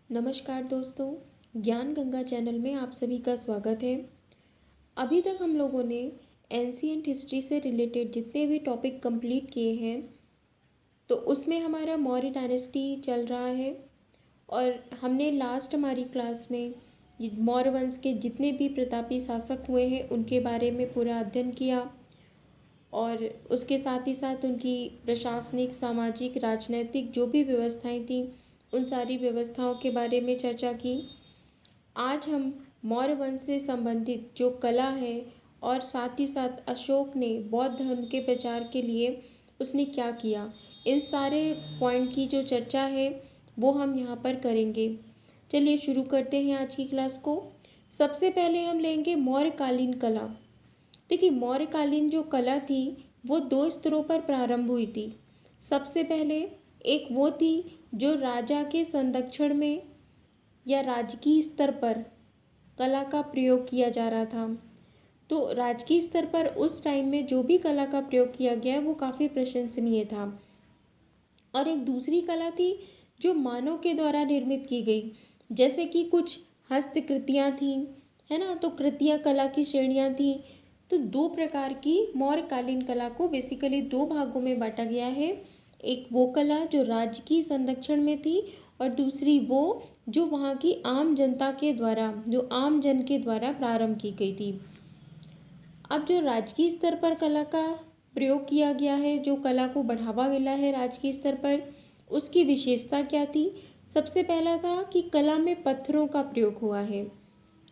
नमस्कार दोस्तों, ज्ञान गंगा चैनल में आप सभी का स्वागत है। अभी तक हम लोगों ने एंशिएंट हिस्ट्री से रिलेटेड जितने भी टॉपिक कंप्लीट किए हैं, तो उसमें हमारा मौर्य डायनेस्टी चल रहा है और हमने लास्ट हमारी क्लास में ये मौर्य वंश के जितने भी प्रतापी शासक हुए हैं उनके बारे में पूरा अध्ययन किया और उसके साथ ही साथ उनकी प्रशासनिक, सामाजिक, राजनैतिक जो भी व्यवस्थाएं थीं उन सारी व्यवस्थाओं के बारे में चर्चा की। आज हम मौर्य वंश से संबंधित जो कला है और साथ ही साथ अशोक ने बौद्ध धर्म के प्रचार के लिए उसने क्या किया, इन सारे पॉइंट की जो चर्चा है वो हम यहाँ पर करेंगे। चलिए शुरू करते हैं आज की क्लास को। सबसे पहले हम लेंगे मौर्यकालीन कला। देखिए, मौर्यकालीन जो कला थी वो दो स्तरों पर प्रारंभ हुई थी। सबसे पहले एक वो थी जो राजा के संरक्षण में या राजकीय स्तर पर कला का प्रयोग किया जा रहा था। तो राजकीय स्तर पर उस टाइम में जो भी कला का प्रयोग किया गया वो काफ़ी प्रशंसनीय था। और एक दूसरी कला थी जो मानव के द्वारा निर्मित की गई, जैसे कि कुछ हस्तकृतियाँ थीं, है ना। तो कृतियाँ कला की श्रेणियाँ थीं। तो दो प्रकार की मौर्यकालीन कला को बेसिकली दो भागों में बांटा गया है। एक वो कला जो राजकीय संरक्षण में थी और दूसरी वो जो वहाँ की आम जनता के द्वारा, जो आम जन के द्वारा प्रारंभ की गई थी। अब जो राजकीय स्तर पर कला का प्रयोग किया गया है, जो कला को बढ़ावा मिला है राजकीय स्तर पर, उसकी विशेषता क्या थी? सबसे पहला था कि कला में पत्थरों का प्रयोग हुआ है।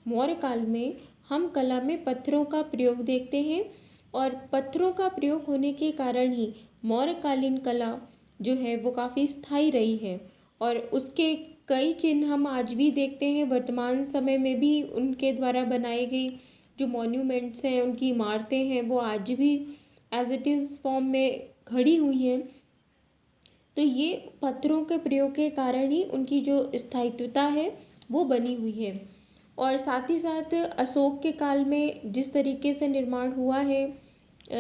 मौर्य काल में हम कला में पत्थरों का प्रयोग देखते हैं और पत्थरों का प्रयोग होने के कारण ही मौर्यकालीन कला जो है वो काफ़ी स्थायी रही है और उसके कई चिन्ह हम आज भी देखते हैं। वर्तमान समय में भी उनके द्वारा बनाई गई जो मॉन्यूमेंट्स हैं, उनकी इमारतें हैं, वो आज भी एज इट इज़ फॉर्म में खड़ी हुई हैं। तो ये पत्थरों के प्रयोग के कारण ही उनकी जो स्थायित्वता है वो बनी हुई है। और साथ ही साथ अशोक के काल में जिस तरीके से निर्माण हुआ है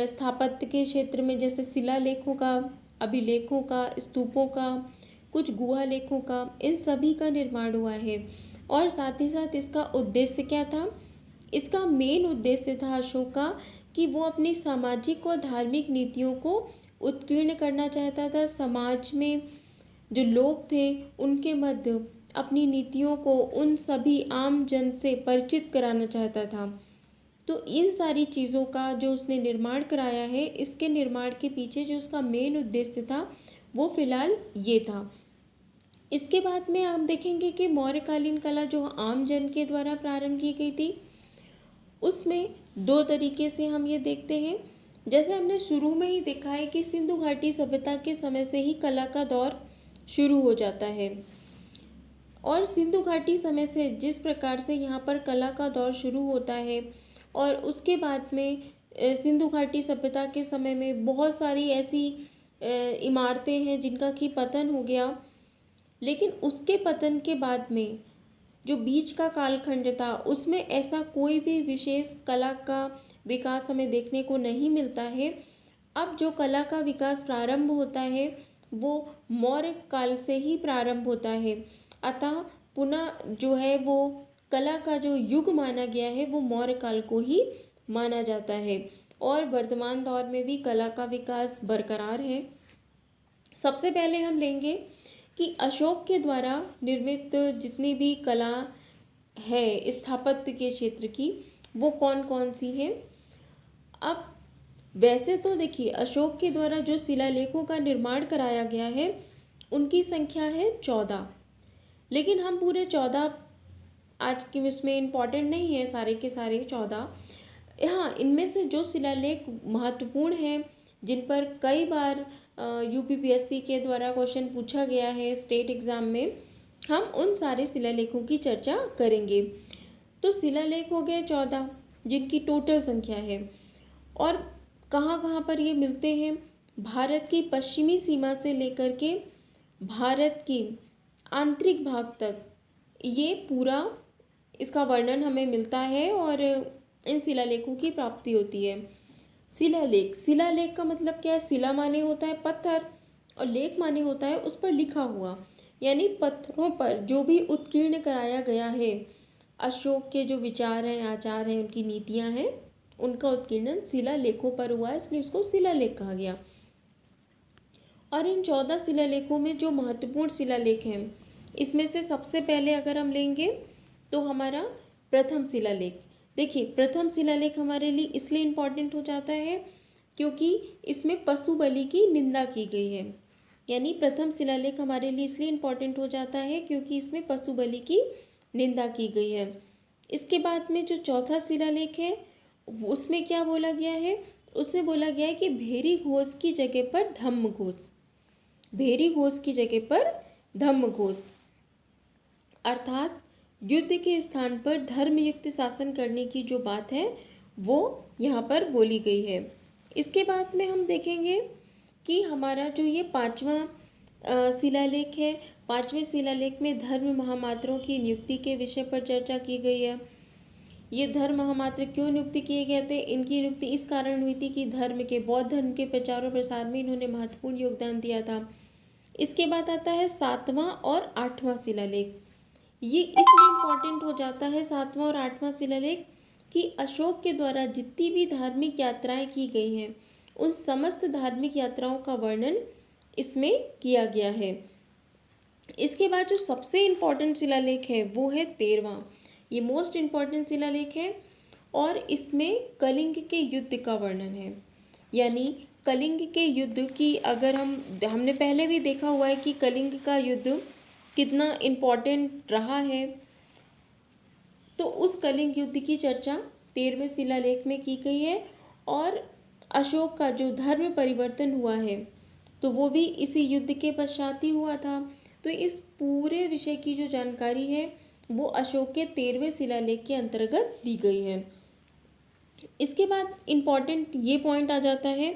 स्थापत्य के क्षेत्र में, जैसे शिलालेखों का, अभिलेखों का, स्तूपों का, कुछ गुहा लेखों का, इन सभी का निर्माण हुआ है। और साथ ही साथ इसका उद्देश्य क्या था? इसका मेन उद्देश्य था अशोक का कि वो अपनी सामाजिक और धार्मिक नीतियों को उत्कीर्ण करना चाहता था। समाज में जो लोग थे उनके मध्य अपनी नीतियों को उन सभी आम जन से परिचित कराना चाहता था। तो इन सारी चीज़ों का जो उसने निर्माण कराया है, इसके निर्माण के पीछे जो उसका मेन उद्देश्य था वो फिलहाल ये था। इसके बाद में आप देखेंगे कि मौर्यकालीन कला जो आम जन के द्वारा प्रारंभ की गई थी, उसमें दो तरीके से हम ये देखते हैं। जैसे हमने शुरू में ही देखा है कि सिंधु घाटी सभ्यता के समय से ही कला का दौर शुरू हो जाता है और सिंधु घाटी समय से जिस प्रकार से यहाँ पर कला का दौर शुरू होता है और उसके बाद में सिंधु घाटी सभ्यता के समय में बहुत सारी ऐसी इमारतें हैं जिनका कि पतन हो गया। लेकिन उसके पतन के बाद में जो बीच का कालखंड था उसमें ऐसा कोई भी विशेष कला का विकास हमें देखने को नहीं मिलता है। अब जो कला का विकास प्रारंभ होता है वो मौर्य काल से ही प्रारंभ होता है। अतः पुनः जो है वो कला का जो युग माना गया है वो मौर्य काल को ही माना जाता है और वर्तमान दौर में भी कला का विकास बरकरार है। सबसे पहले हम लेंगे कि अशोक के द्वारा निर्मित जितनी भी कला है स्थापत्य के क्षेत्र की, वो कौन कौन सी हैं। अब वैसे तो देखिए, अशोक के द्वारा जो शिलालेखों का निर्माण कराया गया है उनकी संख्या है 14। लेकिन हम पूरे 14 आज की इसमें इम्पॉर्टेंट नहीं है सारे के सारे 14। हाँ, इनमें से जो शिलालेख महत्वपूर्ण हैं, जिन पर कई बार यूपीपीएससी के द्वारा क्वेश्चन पूछा गया है स्टेट एग्ज़ाम में, हम उन सारे शिलालेखों की चर्चा करेंगे। तो शिलालेख हो गए 14 जिनकी टोटल संख्या है और कहाँ कहाँ पर ये मिलते हैं। भारत की पश्चिमी सीमा से लेकर के भारत की आंतरिक भाग तक ये पूरा इसका वर्णन हमें मिलता है और इन शिलालेखों की प्राप्ति होती है। शिलालेख, शिलालेख का मतलब क्या है? शिला माने होता है पत्थर और लेख माने होता है उस पर लिखा हुआ, यानी पत्थरों पर जो भी उत्कीर्ण कराया गया है, अशोक के जो विचार हैं, आचार हैं, उनकी नीतियां हैं, उनका उत्कीर्णन शिलालेखों पर हुआ है, इसलिए उसको शिलालेख कहा गया। और इन 14 शिलालेखों में जो महत्वपूर्ण शिलालेख हैं, इसमें से सबसे पहले अगर हम लेंगे तो हमारा प्रथम शिलालेख। देखिए, प्रथम शिलालेख हमारे लिए इसलिए इम्पॉर्टेंट हो जाता है क्योंकि इसमें पशु बलि की निंदा की गई है। यानी प्रथम शिलालेख हमारे लिए इसलिए इम्पॉर्टेंट हो जाता है क्योंकि इसमें पशु बलि की निंदा की गई है। इसके बाद में जो चौथा शिलालेख है, उसमें क्या बोला गया है? उसमें बोला गया है कि भेरी घोष की जगह पर धम्म घोष, भेरी घोष की जगह पर धम्म घोष, अर्थात युद्ध के स्थान पर धर्मयुक्त शासन करने की जो बात है वो यहाँ पर बोली गई है। इसके बाद में हम देखेंगे कि हमारा जो ये पांचवा शिलालेख है, पांचवें शिलालेख में धर्म महामात्रों की नियुक्ति के विषय पर चर्चा की गई है। ये धर्म महामात्र क्यों नियुक्ति किए गए थे? इनकी नियुक्ति इस कारण हुई थी कि बौद्ध धर्म के प्रचार और प्रसार में इन्होंने महत्वपूर्ण योगदान दिया था। इसके बाद आता है सातवां और आठवां शिलालेख। ये इसलिए इम्पॉर्टेंट हो जाता है सातवां और आठवां शिलालेख कि अशोक के द्वारा जितनी भी धार्मिक यात्राएं की गई हैं, उन समस्त धार्मिक यात्राओं का वर्णन इसमें किया गया है। इसके बाद जो सबसे इम्पॉर्टेंट शिलालेख है वो है 13वां। ये मोस्ट इम्पॉर्टेंट शिलालेख है और इसमें कलिंग के युद्ध का वर्णन है। यानी कलिंग के युद्ध की अगर हमने पहले भी देखा हुआ है कि कलिंग का युद्ध कितना इम्पॉर्टेंट रहा है, तो उस कलिंग युद्ध की चर्चा 13वें शिलालेख में की गई है। और अशोक का जो धर्म परिवर्तन हुआ है तो वो भी इसी युद्ध के पश्चात ही हुआ था। तो इस पूरे विषय की जो जानकारी है वो अशोक के 13वें शिलालेख के अंतर्गत दी गई है। इसके बाद इम्पॉर्टेंट ये पॉइंट आ जाता है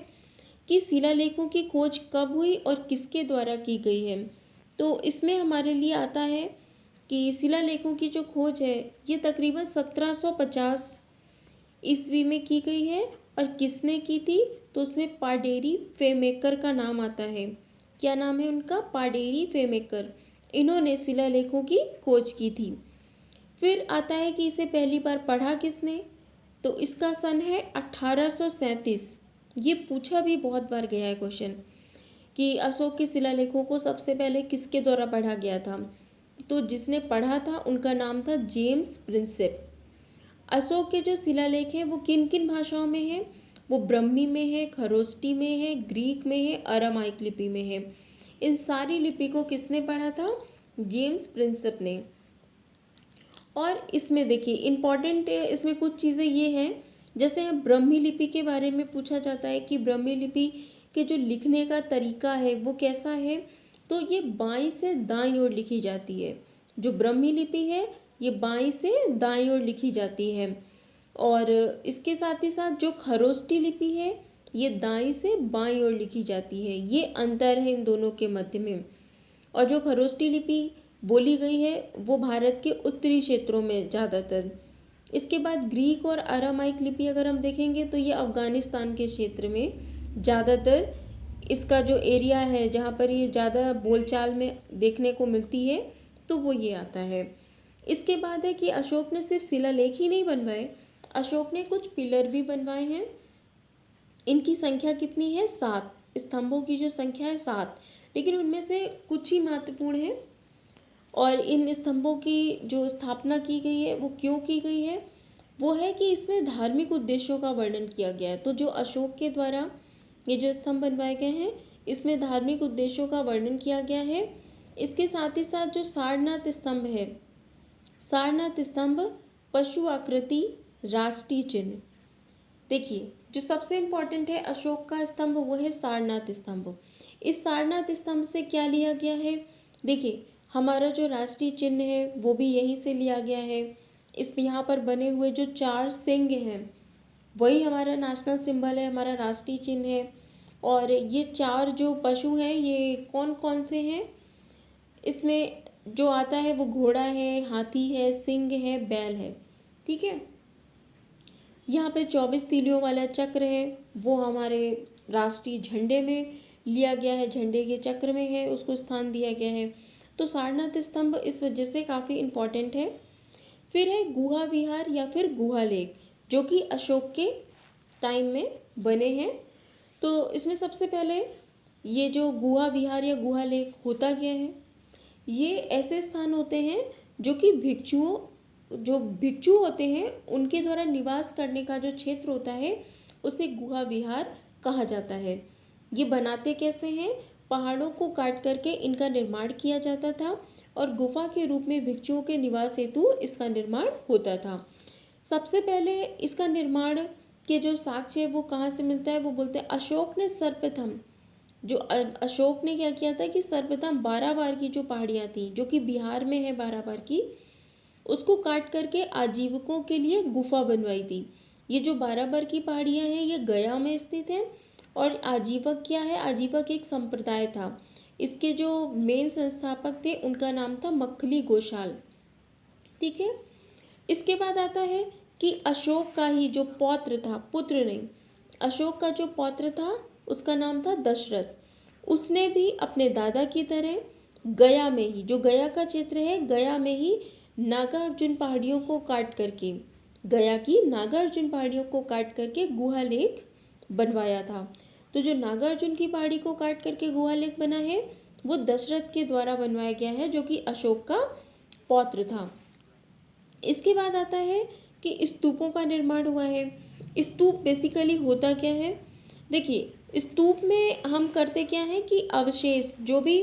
कि शिलालेखों की खोज कब हुई और किसके द्वारा की गई है। तो इसमें हमारे लिए आता है कि शिलालेखों की जो खोज है ये तकरीबन 1750 ईस्वी में की गई है। और किसने की थी? तो उसमें पाडेरी फेमेकर का नाम आता है। क्या नाम है उनका? पाडेरी फेमेकर। इन्होंने शिलालेखों की खोज की थी। फिर आता है कि इसे पहली बार पढ़ा किसने? तो इसका सन है 1837। ये पूछा भी बहुत बार गया है क्वेश्चन कि अशोक के शिलालेखों को सबसे पहले किसके द्वारा पढ़ा गया था। तो जिसने पढ़ा था उनका नाम था जेम्स प्रिंसेप। अशोक के जो शिलालेख हैं वो किन किन भाषाओं में हैं? वो ब्रह्मी में है, खरोष्टी में है, ग्रीक में है, अरामाइक लिपि में है। इन सारी लिपि को किसने पढ़ा था? जेम्स प्रिंसेप ने। और इसमें देखिए इम्पॉर्टेंट इसमें कुछ चीज़ें ये हैं, जैसे ब्रह्मी लिपि के बारे में पूछा जाता है कि ब्रह्मी लिपि के जो लिखने का तरीका है वो कैसा है। तो ये बाईं से दाईं ओर लिखी जाती है। जो ब्रह्मी लिपि है ये बाईं से दाईं ओर लिखी जाती है। और इसके साथ ही साथ जो खरोष्टी लिपि है ये दाईं से बाईं ओर लिखी जाती है। ये अंतर है इन दोनों के मध्य में। और जो खरोष्टी लिपि बोली गई है वो भारत के उत्तरी क्षेत्रों में ज़्यादातर। इसके बाद ग्रीक और अरामाइक लिपि अगर हम देखेंगे तो ये अफ़गानिस्तान के क्षेत्र में ज़्यादातर इसका जो एरिया है जहाँ पर ये ज़्यादा बोलचाल में देखने को मिलती है तो वो ये आता है। इसके बाद है कि अशोक ने सिर्फ शिलालेख ही नहीं बनवाए, अशोक ने कुछ पिलर भी बनवाए हैं। इनकी संख्या कितनी है? 7। स्तंभों की जो संख्या है 7, लेकिन उनमें से कुछ ही महत्वपूर्ण है। और इन स्तंभों की जो स्थापना की गई है वो क्यों की गई है? वो है कि इसमें धार्मिक उद्देश्यों का वर्णन किया गया है। तो जो अशोक के द्वारा ये जो स्तंभ बनवाए गए हैं इसमें धार्मिक उद्देश्यों का वर्णन किया गया है। इसके साथ ही साथ जो सारनाथ स्तंभ है, सारनाथ स्तंभ पशु आकृति राष्ट्रीय चिन्ह। देखिए जो सबसे इम्पोर्टेंट है अशोक का स्तंभ वो है सारनाथ स्तंभ। इस सारनाथ स्तंभ से क्या लिया गया है? देखिए हमारा जो राष्ट्रीय चिन्ह है वो भी यहीं से लिया गया है। इस यहाँ पर बने हुए जो 4 सिंह हैं वही हमारा नेशनल सिंबल है, हमारा राष्ट्रीय चिन्ह है। और ये 4 जो पशु हैं ये कौन कौन से हैं? इसमें जो आता है वो घोड़ा है, हाथी है, सिंह है, बैल है। ठीक है। यहाँ पे 24 तीलियों वाला चक्र है वो हमारे राष्ट्रीय झंडे में लिया गया है, झंडे के चक्र में है, उसको स्थान दिया गया है। तो सारनाथ स्तंभ इस वजह से काफ़ी इम्पॉर्टेंट है। फिर है गुहा विहार या फिर गुहा लेक, जो कि अशोक के टाइम में बने हैं। तो इसमें सबसे पहले ये जो गुहा विहार या गुहा लेक होता क्या है, ये ऐसे स्थान होते हैं जो कि भिक्षु होते हैं उनके द्वारा निवास करने का जो क्षेत्र होता है उसे गुहा विहार कहा जाता है। ये बनाते कैसे हैं, पहाड़ों को काट करके इनका निर्माण किया जाता था और गुफा के रूप में भिक्षुओं के निवास हेतु इसका निर्माण होता था। सबसे पहले इसका निर्माण के जो साक्ष्य है वो कहाँ से मिलता है, वो बोलते हैं अशोक ने सर्वप्रथम अशोक ने क्या किया था कि सर्वप्रथम बाराबार की जो पहाड़ियाँ थी जो कि बिहार में है बाराबार की, उसको काट करके आजीविकों के लिए गुफा बनवाई थी। ये जो बाराबार की पहाड़ियाँ हैं ये गया में स्थित है। और आजीवक क्या है, आजीवक एक संप्रदाय था। इसके जो मेन संस्थापक थे उनका नाम था मक्खली गोशाल। ठीक है। इसके बाद आता है कि अशोक का ही जो पौत्र था, पुत्र नहीं, अशोक का जो पौत्र था उसका नाम था दशरथ। उसने भी अपने दादा की तरह गया में ही, जो गया का क्षेत्र है, गया में ही नागार्जुन पहाड़ियों को काट करके, गया की नागार्जुन पहाड़ियों को काट करके गुहा लेक बनवाया था। तो जो नागार्जुन की पहाड़ी को काट करके गुहा लेक बना है वो दशरथ के द्वारा बनवाया गया है, जो कि अशोक का पौत्र था। इसके बाद आता है कि स्तूपों का निर्माण हुआ है। स्तूप बेसिकली होता क्या है, देखिए स्तूप में हम करते क्या है कि अवशेष, जो भी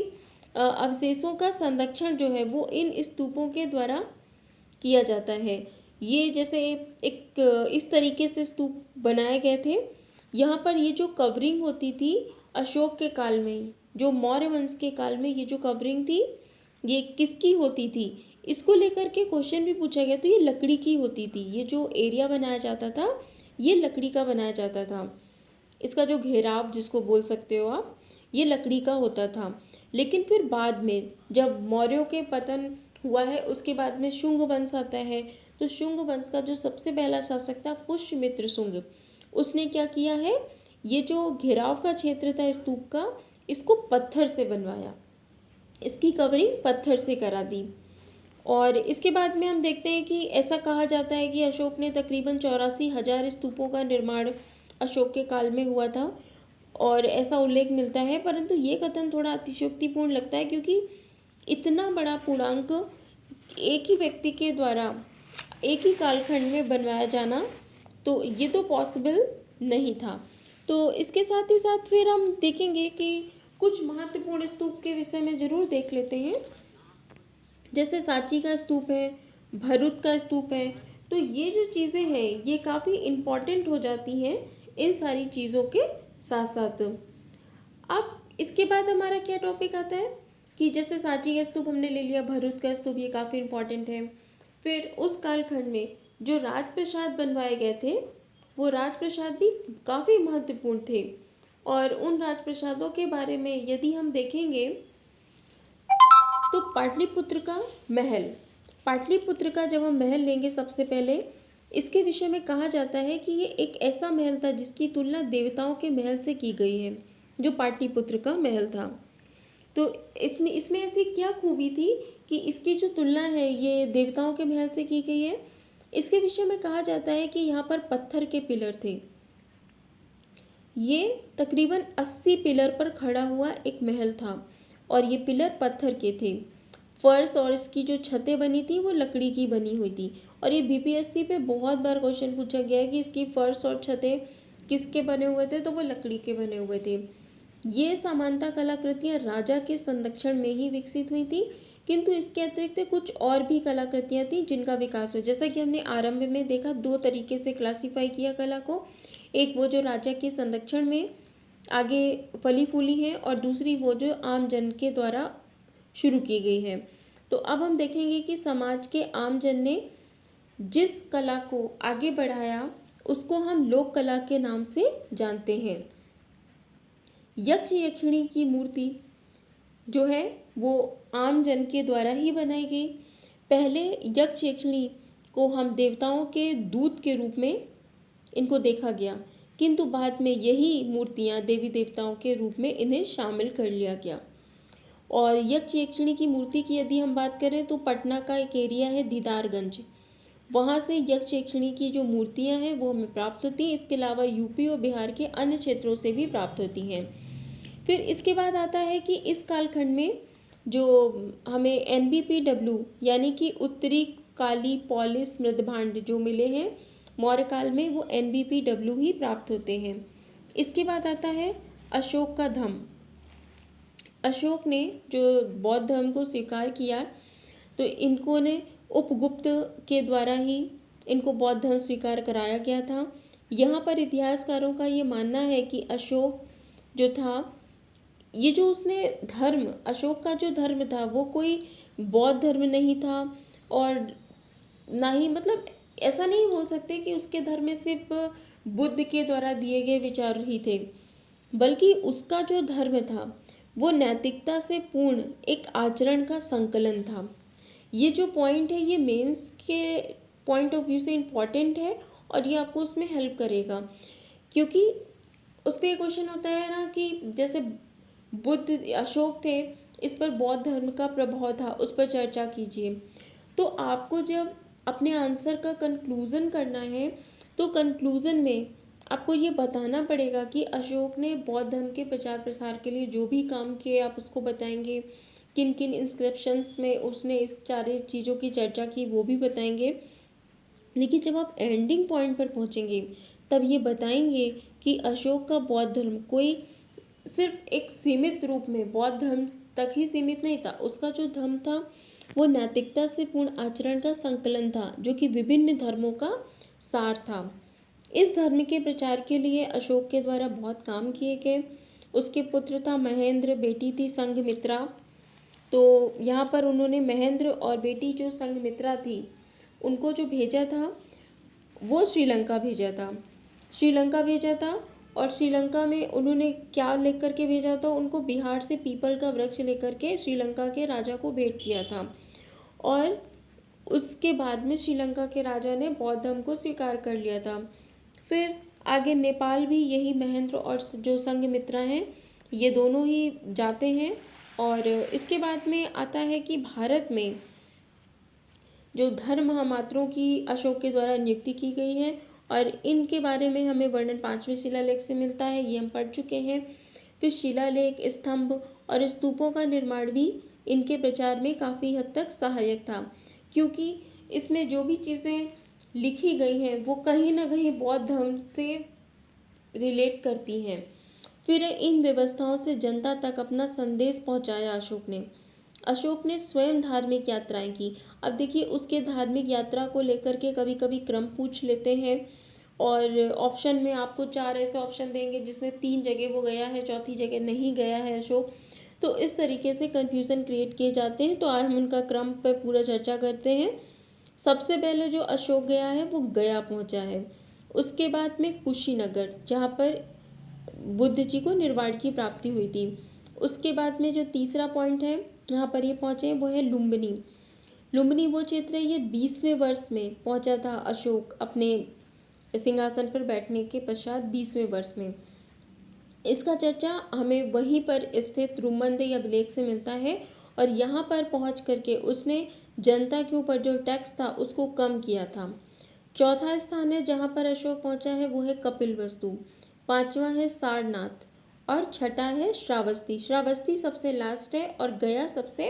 अवशेषों का संरक्षण जो है वो इन स्तूपों के द्वारा किया जाता है। ये जैसे एक इस तरीके से स्तूप बनाए गए थे। यहाँ पर ये जो कवरिंग होती थी अशोक के काल में, जो मौर्य वंश के काल में ये जो कवरिंग थी ये किसकी होती थी, इसको लेकर के क्वेश्चन भी पूछा गया। तो ये लकड़ी की होती थी, ये जो एरिया बनाया जाता था ये लकड़ी का बनाया जाता था। इसका जो घेराव जिसको बोल सकते हो आप, ये लकड़ी का होता था। लेकिन फिर बाद में जब मौर्यों के पतन हुआ है उसके बाद में शुंग वंश आता है। तो शुंग वंश का जो सबसे पहला शासक था पुष्यमित्र शुंग, उसने क्या किया है, ये जो घेराव का क्षेत्र था स्तूप का, इसको पत्थर से बनवाया, इसकी कवरिंग पत्थर से करा दी। और इसके बाद में हम देखते हैं कि ऐसा कहा जाता है कि अशोक ने तकरीबन 84,000 स्तूपों का निर्माण अशोक के काल में हुआ था, और ऐसा उल्लेख मिलता है। परंतु ये कथन थोड़ा अतिशयोक्तिपूर्ण लगता है, क्योंकि इतना बड़ा पूर्णांक एक ही व्यक्ति के द्वारा एक ही कालखंड में बनवाया जाना, तो ये तो पॉसिबल नहीं था। तो इसके साथ ही साथ फिर हम देखेंगे कि कुछ महत्वपूर्ण स्तूप के विषय में ज़रूर देख लेते हैं। जैसे सांची का स्तूप है, भरूच का स्तूप है। तो ये जो चीज़ें हैं ये काफ़ी इम्पॉर्टेंट हो जाती हैं इन सारी चीज़ों के साथ साथ। अब इसके बाद हमारा क्या टॉपिक आता है कि जैसे सांची का स्तूप हमने ले लिया, भरूच का स्तूप ये काफ़ी इम्पॉर्टेंट है। फिर उस कालखंड में जो राजप्रसाद बनवाए गए थे वो राजप्रसाद भी काफ़ी महत्वपूर्ण थे। और उन राजप्रसादों के बारे में यदि हम देखेंगे तो पाटलिपुत्र का महल, पाटलिपुत्र का जब हम महल लेंगे सबसे पहले, इसके विषय में कहा जाता है कि ये एक ऐसा महल था जिसकी तुलना देवताओं के महल से की गई है, जो पाटलिपुत्र का महल था। तो इतनी इसमें ऐसी क्या खूबी थी कि इसकी जो तुलना है ये देवताओं के महल से की गई है। इसके विषय में कहा जाता है कि यहाँ पर पत्थर के पिलर थे। ये तकरीबन 80 पिलर पर खड़ा हुआ एक महल था और ये पिलर पत्थर के थे। फर्श और इसकी जो छतें बनी थी वो लकड़ी की बनी हुई थी। और ये बीपीएससी पे बहुत बार क्वेश्चन पूछा गया है कि इसकी फर्श और छतें किसके बने हुए थे, तो वो लकड़ी के बने हुए थे। ये समानता कलाकृतियाँ राजा के संरक्षण में ही विकसित हुई थी, किंतु इसके अतिरिक्त कुछ और भी कलाकृतियाँ थी जिनका विकास हुआ। जैसा कि हमने आरंभ में देखा, दो तरीके से क्लासीफाई किया कला को, एक वो जो राजा के संरक्षण में आगे फली फूली है और दूसरी वो जो आम जन के द्वारा शुरू की गई है। तो अब हम देखेंगे कि समाज के आम जन ने जिस कला को आगे बढ़ाया उसको हम लोक कला के नाम से जानते हैं। यक्ष यक्षिणी की मूर्ति जो है वो आम जन के द्वारा ही बनाई गई। पहले यक्ष यक्षिणी को हम देवताओं के दूत के रूप में इनको देखा गया, किंतु बाद में यही मूर्तियां देवी देवताओं के रूप में इन्हें शामिल कर लिया गया। और यक्ष यक्षिणी की मूर्ति की यदि हम बात करें तो पटना का एक एरिया है दीदारगंज, वहाँ से यक्ष यक्षिणी की जो मूर्तियाँ हैं वो हमें प्राप्त होती हैं। इसके अलावा यूपी और बिहार के अन्य क्षेत्रों से भी प्राप्त होती हैं। फिर इसके बाद आता है कि इस कालखंड में जो हमें NBPW यानी कि उत्तरी काली पॉलिश मृदभांड जो मिले हैं मौर्य काल में, वो NBPW ही प्राप्त होते हैं। इसके बाद आता है अशोक का धम्म। अशोक ने जो बौद्ध धर्म को स्वीकार किया तो इनको ने उपगुप्त के द्वारा ही इनको बौद्ध धर्म स्वीकार कराया गया था। यहाँ पर इतिहासकारों का ये मानना है कि अशोक जो था, ये जो उसने धर्म, अशोक का जो धर्म था वो कोई बौद्ध धर्म नहीं था, और ना ही मतलब ऐसा नहीं बोल सकते कि उसके धर्म में सिर्फ बुद्ध के द्वारा दिए गए विचार ही थे, बल्कि उसका जो धर्म था वो नैतिकता से पूर्ण एक आचरण का संकलन था। ये जो पॉइंट है ये मेंस के पॉइंट ऑफ व्यू से इम्पॉर्टेंट है और ये आपको उसमें हेल्प करेगा, क्योंकि उस पर एक क्वेश्चन होता है ना कि जैसे बुद्ध अशोक थे, इस पर बौद्ध धर्म का प्रभाव था, उस पर चर्चा कीजिए। तो आपको जब अपने आंसर का कंक्लूज़न करना है तो कंक्लूज़न में आपको ये बताना पड़ेगा कि अशोक ने बौद्ध धर्म के प्रचार प्रसार के लिए जो भी काम किए आप उसको बताएंगे, किन किन इंस्क्रिप्शंस में उसने इस सारी चीज़ों की चर्चा की वो भी बताएंगे। लेकिन जब आप एंडिंग पॉइंट पर पहुंचेंगे तब ये बताएंगे कि अशोक का बौद्ध धर्म कोई सिर्फ एक सीमित रूप में बौद्ध धर्म तक ही सीमित नहीं था, उसका जो धर्म था वो नैतिकता से पूर्ण आचरण का संकलन था जो कि विभिन्न धर्मों का सार था। इस धर्म के प्रचार के लिए अशोक के द्वारा बहुत काम किए गए। उसके पुत्र था महेंद्र, बेटी थी संघमित्रा। तो यहाँ पर उन्होंने महेंद्र और बेटी जो संघमित्रा थी उनको जो भेजा था वो श्रीलंका भेजा था, श्रीलंका भेजा था। और श्रीलंका में उन्होंने क्या लेकर के भेजा था, उनको बिहार से पीपल का वृक्ष लेकर के श्रीलंका के राजा को भेंट किया था। और उसके बाद में श्रीलंका के राजा ने बौद्ध धर्म को स्वीकार कर लिया था। फिर आगे नेपाल भी यही महेंद्र और जो संघमित्रा हैं ये दोनों ही जाते हैं। और इसके बाद में आता है कि भारत में जो धर्म महामात्रों की अशोक के द्वारा नियुक्ति की गई है और इनके बारे में हमें वर्णन 5वें शिलालेख से मिलता है, ये हम पढ़ चुके हैं। फिर शिलालेख, स्तंभ और स्तूपों का निर्माण भी इनके प्रचार में काफ़ी हद तक सहायक था, क्योंकि इसमें जो भी चीज़ें लिखी गई हैं वो कहीं ना कहीं बौद्ध धर्म से रिलेट करती हैं। फिर इन व्यवस्थाओं से जनता तक अपना संदेश पहुंचाया अशोक ने स्वयं धार्मिक यात्राएं की। अब देखिए उसके धार्मिक यात्रा को लेकर के कभी कभी क्रम पूछ लेते हैं और ऑप्शन में आपको 4 ऐसे ऑप्शन देंगे जिसमें 3 जगह वो गया है, चौथी जगह नहीं गया है अशोक। तो इस तरीके से कन्फ्यूज़न क्रिएट किए जाते हैं। तो आज हम उनका क्रम पर पूरा चर्चा करते हैं। सबसे पहले जो अशोक गया है वो गया पहुंचा है। उसके बाद में कुशीनगर, जहाँ पर बुद्ध जी को निर्वाण की प्राप्ति हुई थी। उसके बाद में जो तीसरा पॉइंट है यहाँ पर ये पहुँचे वो है लुम्बिनी। लुम्बिनी वो क्षेत्र है, ये 20वें वर्ष में पहुँचा था अशोक अपने सिंहासन पर बैठने के पश्चात 20वें वर्ष में। इसका चर्चा हमें वहीं पर स्थित रुमंद या अभिलेख से मिलता है और यहाँ पर पहुँच करके उसने जनता के ऊपर जो टैक्स था उसको कम किया था। चौथा स्थान है जहाँ पर अशोक पहुँचा है वो है कपिलवस्तु। 5वां है सारनाथ और छठा है श्रावस्ती। श्रावस्ती सबसे लास्ट है और गया सबसे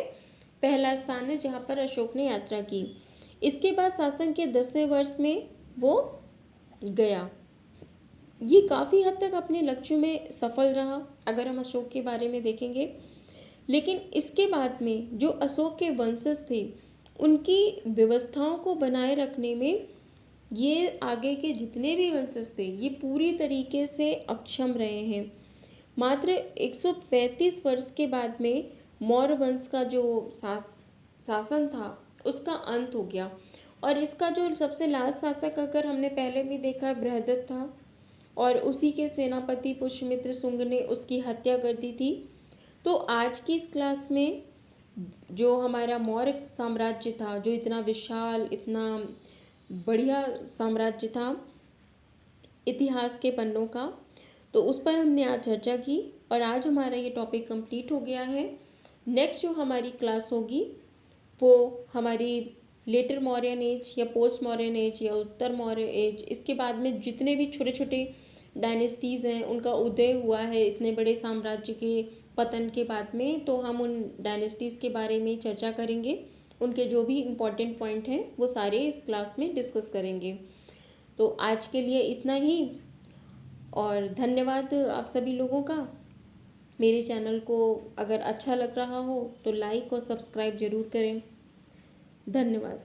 पहला स्थान है जहाँ पर अशोक ने यात्रा की। इसके बाद शासन के 10वें वर्ष में वो गया। ये काफ़ी हद तक अपने लक्ष्य में सफल रहा अगर हम अशोक के बारे में देखेंगे। लेकिन इसके बाद में जो अशोक के वंशज थे उनकी व्यवस्थाओं को बनाए रखने में ये आगे के जितने भी वंशज थे ये पूरी तरीके से अक्षम रहे हैं। मात्र 135 वर्ष के बाद में मौर्य वंश का जो शासन था उसका अंत हो गया और इसका जो सबसे लास्ट शासक अगर हमने पहले भी देखा है बृहदत्त था और उसी के सेनापति पुष्यमित्र शुंग ने उसकी हत्या कर दी थी। तो आज की इस क्लास में जो हमारा मौर्य साम्राज्य था, जो इतना विशाल, इतना बढ़िया साम्राज्य था इतिहास के पन्नों का, तो उस पर हमने आज चर्चा की और आज हमारा ये टॉपिक कंप्लीट हो गया है। नेक्स्ट जो हमारी क्लास होगी वो हमारी लेटर मौर्यन एज या पोस्ट मौर्यन एज या उत्तर मौर्य एज, इसके बाद में जितने भी छोटे छोटे डायनेस्टीज़ हैं उनका उदय हुआ है इतने बड़े साम्राज्य के पतन के बाद में, तो हम उन डायनेस्टीज़ के बारे में चर्चा करेंगे। उनके जो भी इम्पोर्टेंट पॉइंट हैं वो सारे इस क्लास में डिस्कस करेंगे। तो आज के लिए इतना ही, और धन्यवाद आप सभी लोगों का। मेरे चैनल को अगर अच्छा लग रहा हो तो लाइक और सब्सक्राइब ज़रूर करें। धन्यवाद।